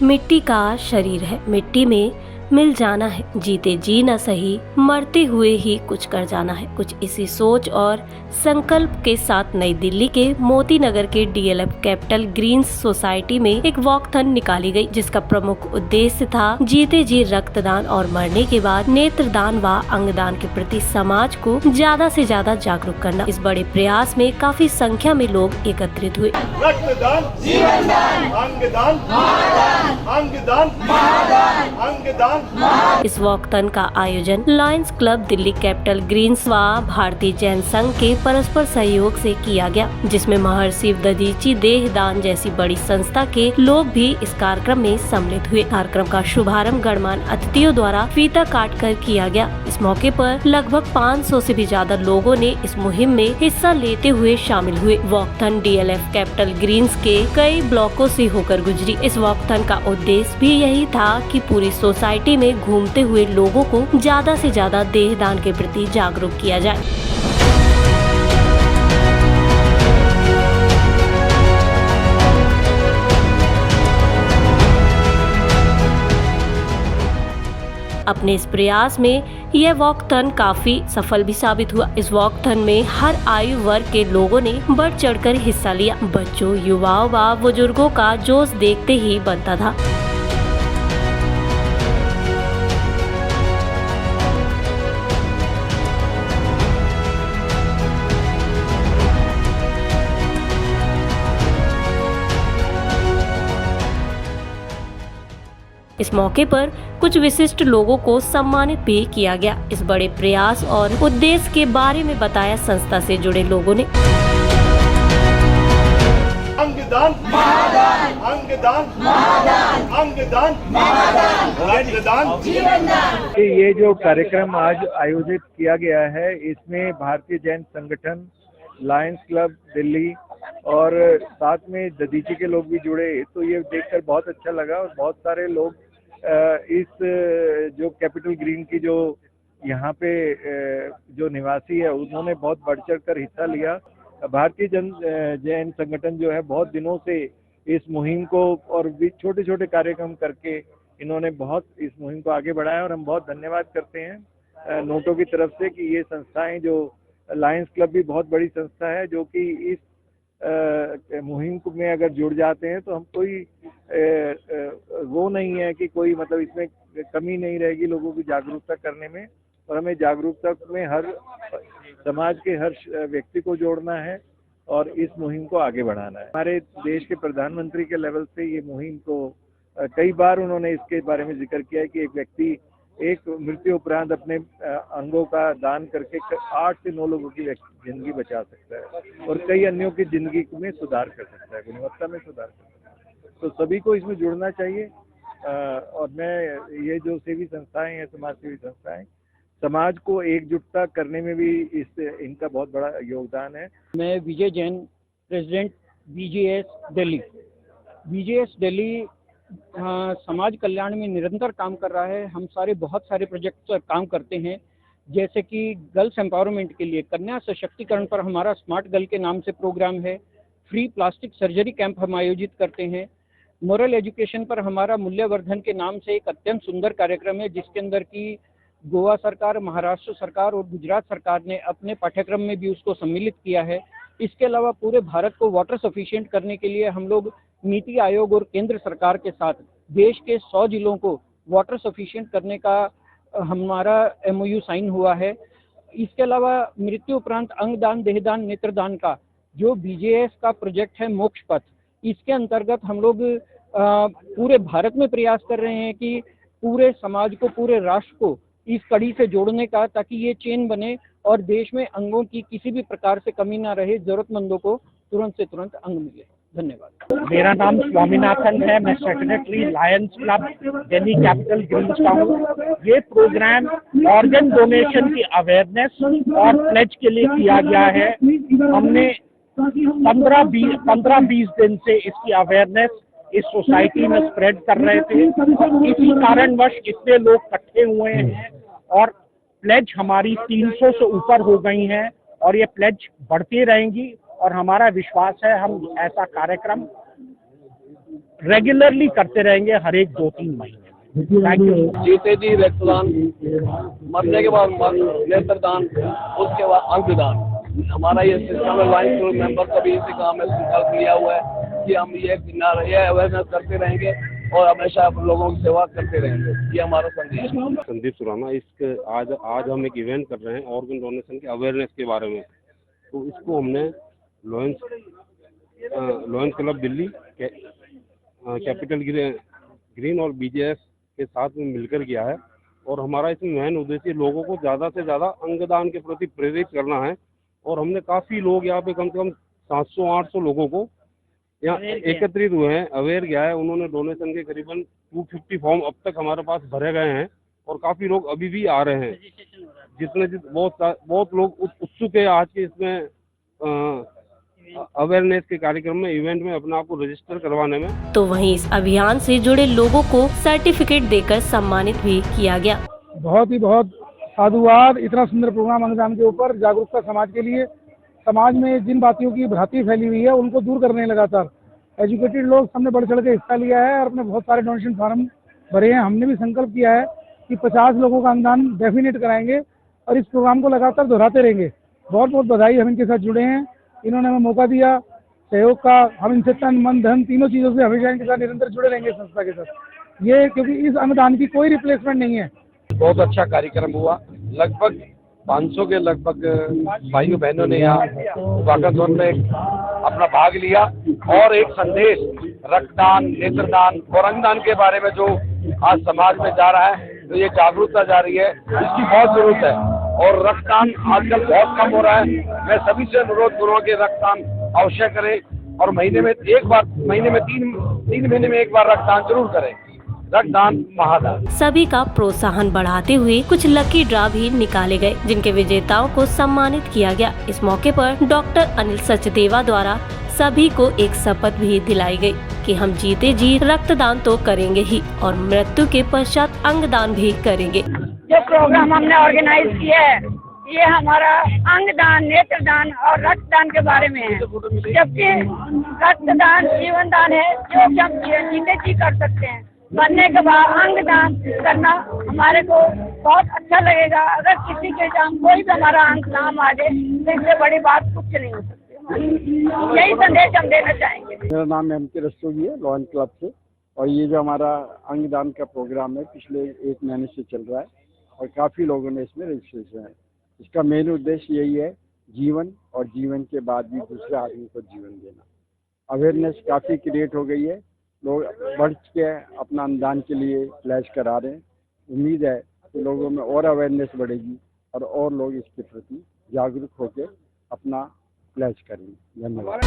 मिट्टी का शरीर है, मिट्टी में मिल जाना है, जीते जी न सही मरते हुए ही कुछ कर जाना है। कुछ इसी सोच और संकल्प के साथ नई दिल्ली के मोती नगर के DLF कैपिटल ग्रीन्स सोसाइटी में एक वॉकथन निकाली गई, जिसका प्रमुख उद्देश्य था जीते जी रक्तदान और मरने के बाद नेत्रदान व अंगदान के प्रति समाज को ज्यादा से ज्यादा जागरूक करना। इस बड़े प्रयास में काफी संख्या में लोग एकत्रित हुए। रक्तदान, जीवनदान, अंगदान, महादान, अंगदान, महादान, अंगदान। इस वॉकथन का आयोजन Lions Club Delhi Capital Greens व भारतीय जैन संघ के परस्पर सहयोग से किया गया, जिसमें महर्षि दधीची देहदान जैसी बड़ी संस्था के लोग भी इस कार्यक्रम में सम्मिलित हुए। कार्यक्रम का शुभारंभ गणमान्य अतिथियों द्वारा फीता काट कर किया गया। इस मौके पर लगभग 500 से भी ज्यादा लोगों ने इस मुहिम में हिस्सा लेते हुए शामिल हुए। वॉकथन DLF कैपिटल ग्रीन्स के कई ब्लॉकों से होकर गुजरी। इस वॉकथन का उद्देश्य भी यही था कि पूरी सोसाइटी में घूमते हुए लोगों को ज्यादा से ज्यादा देहदान के प्रति जागरूक किया जाए। अपने इस प्रयास में यह वॉकथन काफी सफल भी साबित हुआ। इस वॉकथन में हर आयु वर्ग के लोगों ने बढ़ चढ़कर हिस्सा लिया। बच्चों, युवाओं व बुजुर्गों का जोश देखते ही बनता था। इस मौके पर कुछ विशिष्ट लोगों को सम्मानित भी किया गया। इस बड़े प्रयास और उद्देश्य के बारे में बताया संस्था से जुड़े लोगों ने। अंगदान, महादान, अंगदान, महादान, अंगदान, महादान, रक्तदान, जीवनदान। ये जो कार्यक्रम आज आयोजित किया गया है, इसमें भारतीय जैन संगठन, लायंस क्लब दिल्ली और साथ में दधीची के लोग भी जुड़े, तो ये देखकर बहुत अच्छा लगा। और बहुत सारे लोग इस जो कैपिटल ग्रीन की जो यहाँ पे जो निवासी है, उन्होंने बहुत बढ़ चढ़ कर हिस्सा लिया। भारतीय जैन संगठन जो है बहुत दिनों से इस मुहिम को और भी छोटे छोटे कार्यक्रम करके इन्होंने बहुत इस मुहिम को आगे बढ़ाया, और हम बहुत धन्यवाद करते हैं नोटों की तरफ से कि ये संस्थाएं, जो लायंस क्लब भी बहुत बड़ी संस्था है, जो कि इस मुहिम में अगर जुड़ जाते हैं तो हम कोई वो नहीं है कि कोई मतलब इसमें कमी नहीं रहेगी लोगों की जागरूकता करने में। और हमें जागरूकता में हर समाज के हर व्यक्ति को जोड़ना है और इस मुहिम को आगे बढ़ाना है। हमारे देश के प्रधानमंत्री के लेवल से ये मुहिम को कई बार उन्होंने इसके बारे में जिक्र किया है कि एक व्यक्ति एक मृत्यु उपरांत अपने अंगों का दान करके 8 से 9 लोगों की जिंदगी बचा सकता है और कई अन्यों की जिंदगी में सुधार कर सकता है, गुणवत्ता में सुधार कर सकता है। तो सभी को इसमें जुड़ना चाहिए। और मैं ये जो सेवी संस्थाएं हैं, समाज सेवी संस्थाएं, समाज को एकजुटता करने में भी इनका बहुत बड़ा योगदान है। मैं Vijay Jain, president BJS Delhi. BJS Delhi समाज कल्याण में निरंतर काम कर रहा है। हम सारे बहुत सारे प्रोजेक्ट पर काम करते हैं, जैसे कि गर्ल्स एम्पावरमेंट के लिए कन्या सशक्तिकरण पर हमारा स्मार्ट गर्ल के नाम से प्रोग्राम है। फ्री प्लास्टिक सर्जरी कैंप हम आयोजित करते हैं। मोरल एजुकेशन पर हमारा मूल्यवर्धन के नाम से एक अत्यंत सुंदर कार्यक्रम है, जिसके अंदर की गोवा सरकार, महाराष्ट्र सरकार और गुजरात सरकार ने अपने पाठ्यक्रम में भी उसको सम्मिलित किया है। इसके अलावा पूरे भारत को वाटर सफिशिएंट करने के लिए हम लोग नीति आयोग और केंद्र सरकार के साथ देश के 100 जिलों को वाटर सफिशिएंट करने का हमारा MOU साइन हुआ है। इसके अलावा मृत्यु उपरांत अंगदान, देहदान, नेत्रदान का जो BJS का प्रोजेक्ट है मोक्ष पथ, इसके अंतर्गत हम लोग पूरे भारत में प्रयास कर रहे हैं कि पूरे समाज को, पूरे राष्ट्र को इस कड़ी से जोड़ने का, ताकि ये चेन बने और देश में अंगों की किसी भी प्रकार से कमी ना रहे, जरूरतमंदों को तुरंत से तुरंत अंग मिले। धन्यवाद। मेरा नाम स्वामीनाथन है, मैं secretary Lions Club Delhi Capital Greens का हूँ। ये प्रोग्राम ऑर्गन डोनेशन की अवेयरनेस और प्लेज के लिए किया गया है। हमने 15-20 दिन से इसकी अवेयरनेस इस सोसाइटी में स्प्रेड कर रहे थे। इसी कारणवश इतने लोग इकट्ठे हुए हैं और प्लेज हमारी 300 से ऊपर हो गई हैं और ये प्लेज बढ़ती रहेंगी और हमारा विश्वास है हम ऐसा कार्यक्रम रेगुलरली करते रहेंगे हर एक 2-3 महीने में। Thank you. जीते जी रक्तदान, मरने के बाद नेत्रदान, उसके बाद अंगदान। हमारा ये सिस्टम है, लायंस क्लब मेंबर का भी इसी काम में संकल्प लिया हुआ है कि हम ये अवेयरनेस करते रहेंगे और हमेशा लोगों की सेवा करते रहेंगे। ये हमारा संदेश है। संदीप सुराना। आज हम एक इवेंट कर रहे हैं ऑर्गन डोनेशन के अवेयरनेस के बारे में। तो इसको हमने lions club Delhi capital green और बीजेएस के साथ में मिलकर किया है। और हमारा इसमें मेन उद्देश्य लोगों को ज़्यादा से ज़्यादा अंगदान के प्रति प्रेरित करना है। और हमने काफ़ी लोग यहाँ पे कम से कम 700-800 लोगों को यहाँ एकत्रित हुए हैं, अवेयर किया है। उन्होंने डोनेशन के करीबन 250 फॉर्म अब तक हमारे पास भरे गए हैं और काफ़ी लोग अभी भी आ रहे हैं। बहुत लोग उत्सुक है आज के इसमें अवेयरनेस के कार्यक्रम में, इवेंट में अपने आप को रजिस्टर करवाने में। तो वहीं इस अभियान से जुड़े लोगों को सर्टिफिकेट देकर सम्मानित भी किया गया। बहुत साधुवाद। इतना सुंदर प्रोग्राम अंगदान के ऊपर, जागरूकता समाज के लिए, समाज में जिन बातियों की भ्रांति फैली हुई है उनको दूर करने लगातार एजुकेटेड लोग हमने बढ़ चढ़ के हिस्सा लिया है और अपने बहुत सारे डोनेशन फार्म भरे हैं। हमने भी संकल्प किया है कि 50 लोगों का अंगदान डेफिनेट कराएंगे और इस प्रोग्राम को लगातार दोहराते रहेंगे। बहुत बधाई, हम इनके साथ जुड़े हैं, इन्होंने हमें मौका दिया सहयोग का। हम इनसे तन मन धन तीनों चीज़ों से हमेशा इनके साथ निरंतर जुड़े रहेंगे संस्था के साथ। ये क्योंकि इस अंगदान की कोई रिप्लेसमेंट नहीं है। बहुत अच्छा कार्यक्रम हुआ। लगभग 500 के लगभग भाइयों बहनों ने यहाँ वाकाथॉन में अपना भाग लिया और एक संदेश रक्तदान, नेत्रदान और अंगदान के बारे में जो आज समाज में जा रहा है, तो ये जागरूकता जा रही है, इसकी बहुत जरूरत है। और रक्तदान आजकल बहुत कम हो रहा है। मैं सभी से अनुरोध करूँगा कि रक्तदान अवश्य करें और महीने में 3 महीने में एक बार रक्तदान जरूर करें। रक्तदान महादान। सभी का प्रोत्साहन बढ़ाते हुए कुछ लकी ड्रा भी निकाले गए, जिनके विजेताओं को सम्मानित किया गया। इस मौके पर डॉक्टर अनिल सचदेवा द्वारा सभी को एक शपथ भी दिलाई गई कि हम जीते जी रक्तदान तो करेंगे ही और मृत्यु के पश्चात अंगदान भी करेंगे। जो प्रोग्राम हमने ऑर्गेनाइज किया है, ये हमारा अंगदान, नेत्रदान और रक्तदान के बारे में है। जबकि रक्तदान जीवन दान है, जो कि हम जीते जी कर सकते हैं। बनने के बाद अंगदान करना हमारे को बहुत अच्छा लगेगा। अगर किसी के जान कोई भी हमारा अंग नाम आ जाए तो इससे बड़ी बात कुछ नहीं हो सकती। यही संदेश हम देना चाहेंगे। मेरा नाम एमके रस्तोगी है, लॉयंस क्लब से। और ये जो हमारा अंगदान का प्रोग्राम है पिछले 1 महीने से चल रहा है और काफ़ी लोगों ने इसमें रजिस्ट्रेशन है। इसका मेन उद्देश्य यही है, जीवन और जीवन के बाद भी दूसरे आदमी को जीवन देना। अवेयरनेस काफ़ी क्रिएट हो गई है, लोग बढ़ के अपना अंगदान के लिए प्लेज करा रहे हैं। उम्मीद है कि लोगों में और अवेयरनेस बढ़ेगी और लोग इसके प्रति जागरूक होकर अपना प्लेज करेंगे। धन्यवाद।